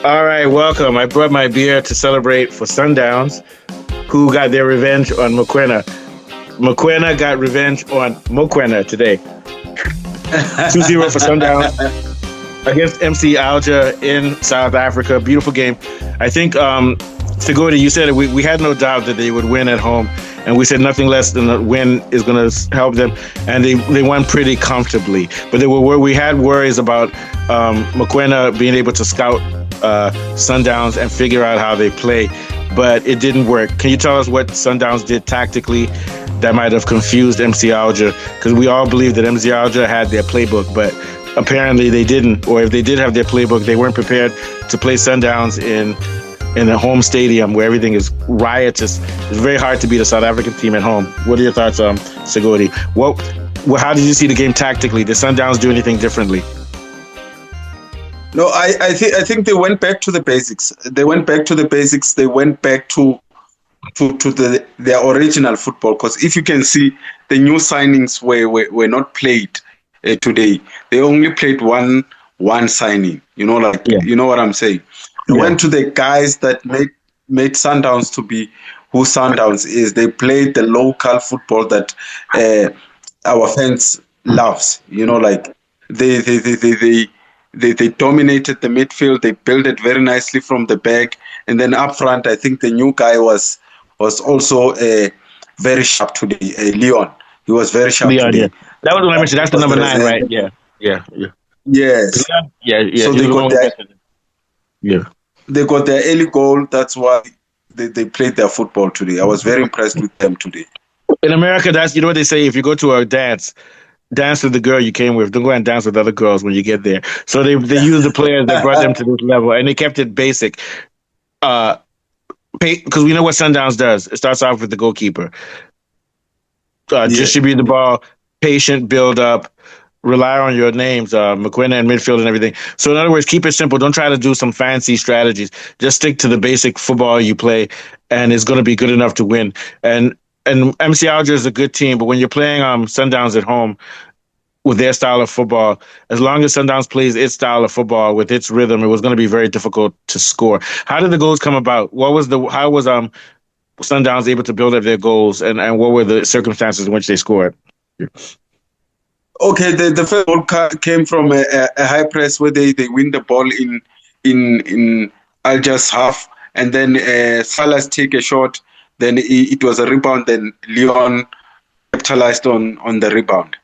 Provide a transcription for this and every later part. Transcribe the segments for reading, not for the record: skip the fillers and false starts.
All right, welcome. I brought my beer to celebrate for Sundowns, who got their revenge on Mokoena. Mokoena got revenge on Mokoena today. 2-0 for Sundowns against MC Alger in South Africa. Beautiful game. I think, Sigurd, you said it, we had no doubt that they would win at home. And we said nothing less than a win is going to help them. And they won pretty comfortably. But we had worries about Mokoena being able to scout Sundowns and figure out how they play. But it didn't work. Can you tell us what Sundowns did tactically that might have confused MC Alger? Because we all believe that MC Alger had their playbook, but apparently they didn't. Or if they did have their playbook, they weren't prepared to play Sundowns in a home stadium where everything is riotous. It's very hard to beat a South African team at home. What are your thoughts, Sigurd? How did you see the game tactically? Did Sundowns do anything differently? No, I think they went back to the basics. They went back to their original football. Because if you can see, the new signings were not played today. They only played one signing. You know what I'm saying. They went to the guys that made Sundowns to be who Sundowns is. They played the local football that our fans loves. They dominated the midfield. They built it very nicely from the back, and then up front, I think the new guy was also very sharp today. Leon, he was very sharp today. Yeah. That was what I mentioned. That's the number 9, right? Yeah. Yes. Yeah. So they got their early goal. That's why they played their football today. I was very impressed with them today. In America, that's what they say. If you go to a dance with the girl you came with. Don't go and dance with other girls when you get there. So they used the players that brought them to this level, and they kept it basic. Because we know what Sundowns does. It starts off with the goalkeeper. Distribute the ball, patient, build up, rely on your names, Mokoena and midfield and everything. So in other words, keep it simple. Don't try to do some fancy strategies. Just stick to the basic football you play, and it's going to be good enough to win. And MC Alger is a good team, but when you're playing Sundowns at home with their style of football, as long as Sundowns plays its style of football with its rhythm, it was going to be very difficult to score. How did the goals come about? How was Sundowns able to build up their goals, and what were the circumstances in which they scored? Okay, the first goal came from a high press where they win the ball in Alger's half, and then Salas take a shot. Then it was a rebound. Then Leon capitalized on the rebound.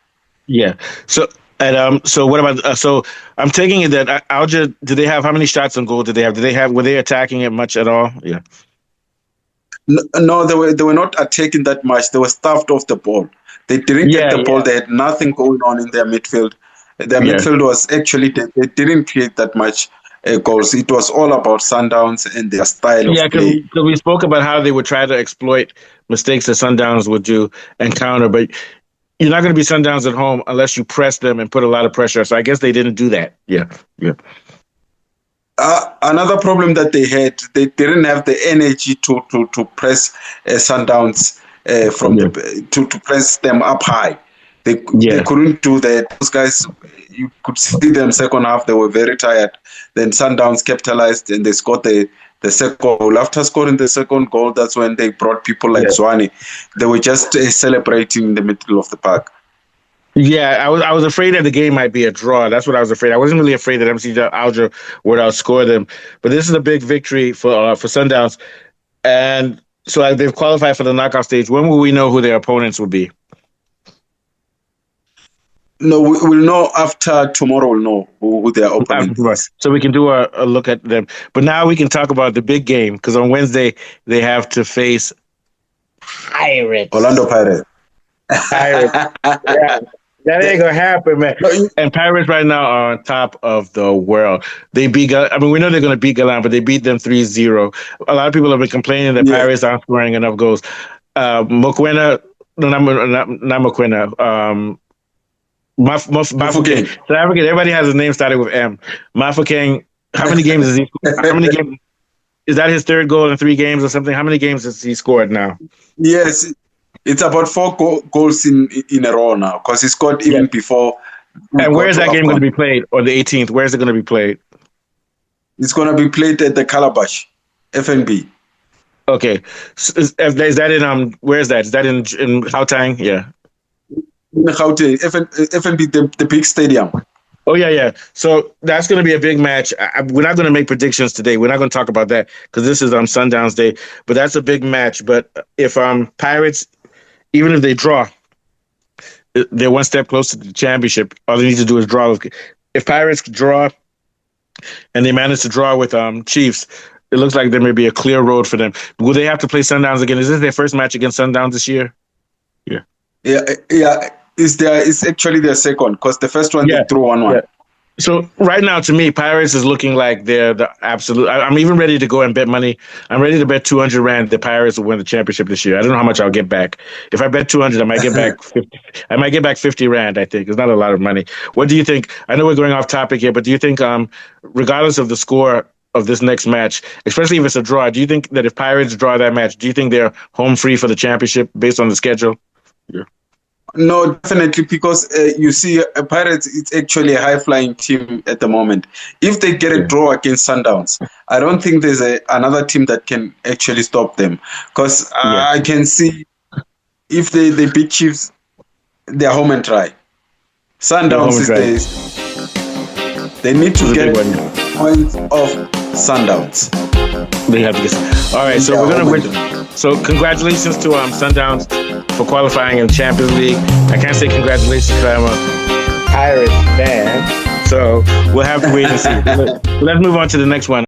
Yeah. So what about? So I'm taking it that Alger. Did they have how many shots on goal? Did they have? Were they attacking it much at all? Yeah. No, they were not attacking that much. They were stuffed off the ball. They didn't get the ball. They had nothing going on in their midfield. Their midfield was actually they didn't create that much goals. It was all about Sundowns and their style of play. Because we spoke about how they would try to exploit mistakes that Sundowns would do and counter, but you're not going to be Sundowns at home unless you press them and put a lot of pressure. So I guess they didn't do that. Yeah. Another problem that they had, they didn't have the energy to press Sundowns to press them up high. They couldn't do that. Those guys, you could see them second half, they were very tired. Then Sundowns capitalized and they scored the second goal. After scoring the second goal, that's when they brought people like Zwane. They were just celebrating in the middle of the park. Yeah, I was afraid that the game might be a draw. That's what I was afraid. I wasn't really afraid that MC Alger would outscore them. But this is a big victory for Sundowns. And so they've qualified for the knockout stage. When will we know who their opponents will be? No, we'll know after tomorrow. We'll know who their opponent is. So we can do a look at them. But now we can talk about the big game, because on Wednesday they have to face Pirates. Orlando Pirates. Yeah. That ain't gonna happen, man. And Pirates right now are on top of the world. They beat. We know they're gonna beat Galan, but they beat them 3-0. A lot of people have been complaining that Pirates aren't scoring enough goals. Mokoena, no, not Mokoena. Mafokeng. South African. Everybody has his name started with M. Mafokeng. How many games is he? How many games? Is that his third goal in 3 games or something? How many games has he scored now? Yes. It's about 4 goals in a row now, because he scored even before. And where is that game going to be played? Or the 18th? Where is it going to be played? It's going to be played at the Calabash, FNB. Okay, is that in where is that? Is that in Gauteng? Yeah. In Gauteng, FNB, the big stadium. Oh yeah. So that's going to be a big match. We're not going to make predictions today. We're not going to talk about that because this is on Sundowns Day. But that's a big match. But if Pirates, even if they draw, they're one step closer to the championship. All they need to do is draw. If Pirates draw, and they manage to draw with Chiefs, it looks like there may be a clear road for them. Will they have to play Sundowns again? Is this their first match against Sundowns this year? Yeah. It's actually their second because the first one they threw 1-1. Yeah. So right now, to me, Pirates is looking like they're the absolute. I'm even ready to go and bet money. I'm ready to bet 200 Rand the Pirates will win the championship this year. I don't know how much I'll get back. If I bet 200, I might get back 50. I might get back 50 Rand. I think it's not a lot of money. What do you think? I know we're going off topic here, but do you think, regardless of the score of this next match, especially if it's a draw, do you think that if Pirates draw that match, do you think they're home free for the championship based on the schedule? Yeah. No, definitely, because you see, Pirates, it's actually a high-flying team at the moment. If they get a draw against Sundowns, I don't think there's another team that can actually stop them. Because I can see if they beat Chiefs, they're home and dry. Sundowns they need to get points off Sundowns. They have to get. All right, so we're gonna win. So congratulations to Sundowns for qualifying in Champions League. I can't say congratulations because I'm a Pirates fan. So we'll have to wait and see. Let's move on to the next one.